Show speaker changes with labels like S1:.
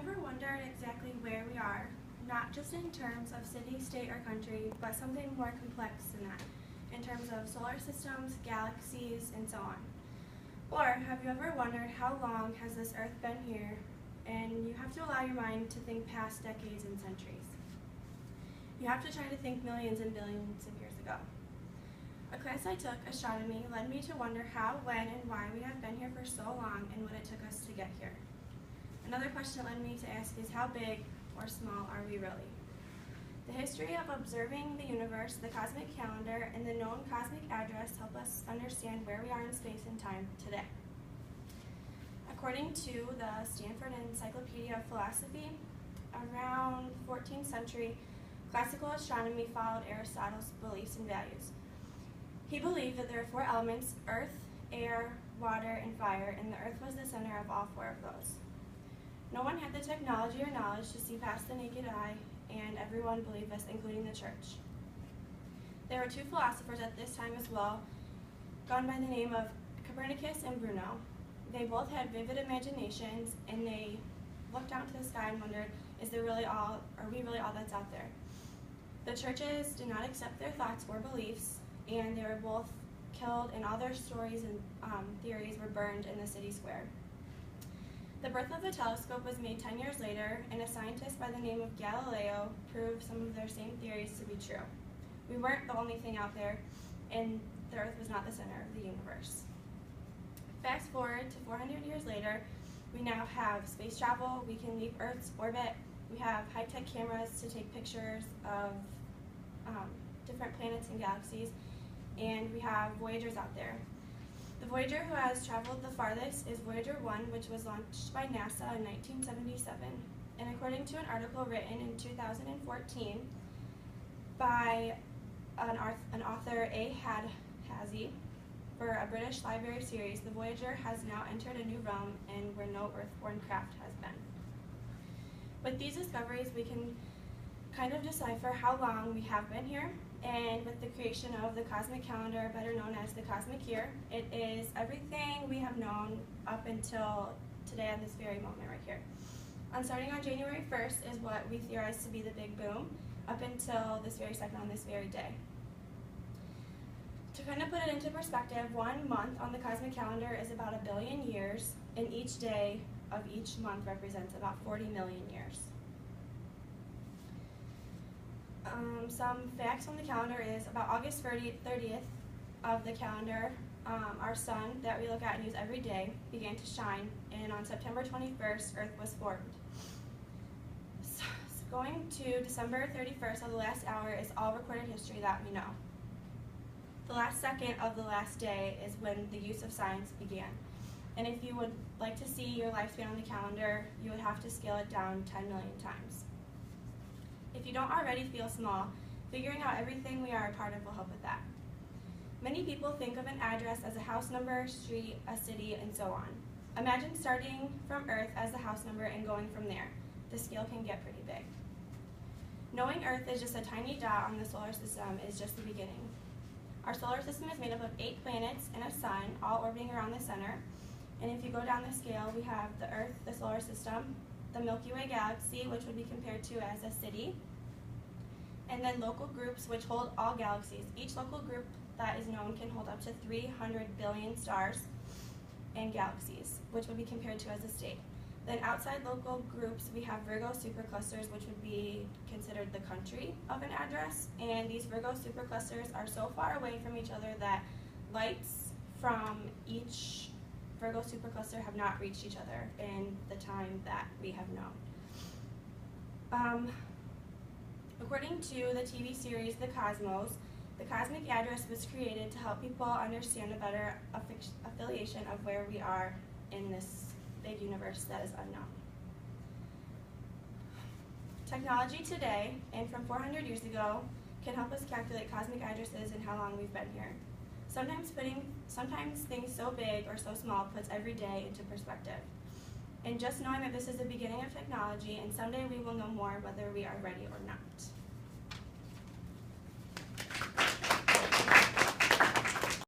S1: ever wondered exactly where we are, not just in terms of city, state, or country, but something more complex than that, in terms of solar systems, galaxies, and so on? Or have you ever wondered how long has this Earth been here, and you have to allow your mind to think past decades and centuries. You have to try to think millions and billions of years ago. A class I took, astronomy, led me to wonder how, when, and why we have been here for so long and what it took us to get here. Another question it led me to ask is how big or small are we really? The history of observing the universe, the cosmic calendar, and the known cosmic address help us understand where we are in space and time today. According to the Stanford Encyclopedia of Philosophy, around the 14th century, classical astronomy followed Aristotle's beliefs and values. He believed that there are four elements: earth, air, water, and fire, and the earth was the center of all four of those. No one had the technology or knowledge to see past the naked eye, and everyone believed this, including the church. There were two philosophers at this time as well, gone by the name of Copernicus and Bruno. They both had vivid imaginations, and they looked out to the sky and wondered, are we really all that's out there? The churches did not accept their thoughts or beliefs, and they were both killed, and all their stories and theories were burned in the city square. The birth of the telescope was made 10 years later, and a scientist by the name of Galileo proved some of their same theories to be true. We weren't the only thing out there, and the Earth was not the center of the universe. Fast forward to 400 years later, we now have space travel, we can leave Earth's orbit, we have high-tech cameras to take pictures of different planets and galaxies, and we have Voyagers out there. The Voyager who has traveled the farthest is Voyager 1, which was launched by NASA in 1977. And according to an article written in 2014 by an author, A. Hazy, for a British library series, the Voyager has now entered a new realm and where no Earthborne craft has been. With these discoveries, we can kind of decipher how long we have been here, and with the creation of the cosmic calendar, better known as the cosmic year, it is everything we have known up until today at this very moment right here. Starting on January 1st is what we theorize to be the Big Boom, up until this very second on this very day. To kind of put it into perspective, 1 month on the cosmic calendar is about 1 billion years, and each day of each month represents about 40 million years. Some facts on the calendar is about August 30th of the calendar, our sun that we look at and use every day began to shine, and on September 21st, Earth was formed. So going to December 31st of the last hour is all recorded history that we know. The last second of the last day is when the use of science began. And if you would like to see your lifespan on the calendar, you would have to scale it down 10 million times. If you don't already feel small, figuring out everything we are a part of will help with that. Many people think of an address as a house number, street, a city, and so on. Imagine starting from Earth as the house number and going from there. The scale can get pretty big. Knowing Earth is just a tiny dot on the solar system is just the beginning. Our solar system is made up of 8 planets and a sun, all orbiting around the center. And if you go down the scale, we have the Earth, the solar system, the Milky Way galaxy, which would be compared to as a city, and then local groups, which hold all galaxies. Each local group that is known can hold up to 300 billion stars and galaxies, which would be compared to as a state. Then outside local groups, we have Virgo superclusters, which would be considered the country of an address, and these Virgo superclusters are so far away from each other that lights from each Virgo supercluster have not reached each other in the time that we have known. According to the TV series The Cosmos, the cosmic address was created to help people understand a better affiliation of where we are in this big universe that is unknown. Technology today, and from 400 years ago, can help us calculate cosmic addresses and how long we've been here. Sometimes things so big or so small puts every day into perspective. And just knowing that this is the beginning of technology, and someday we will know more whether we are ready or not.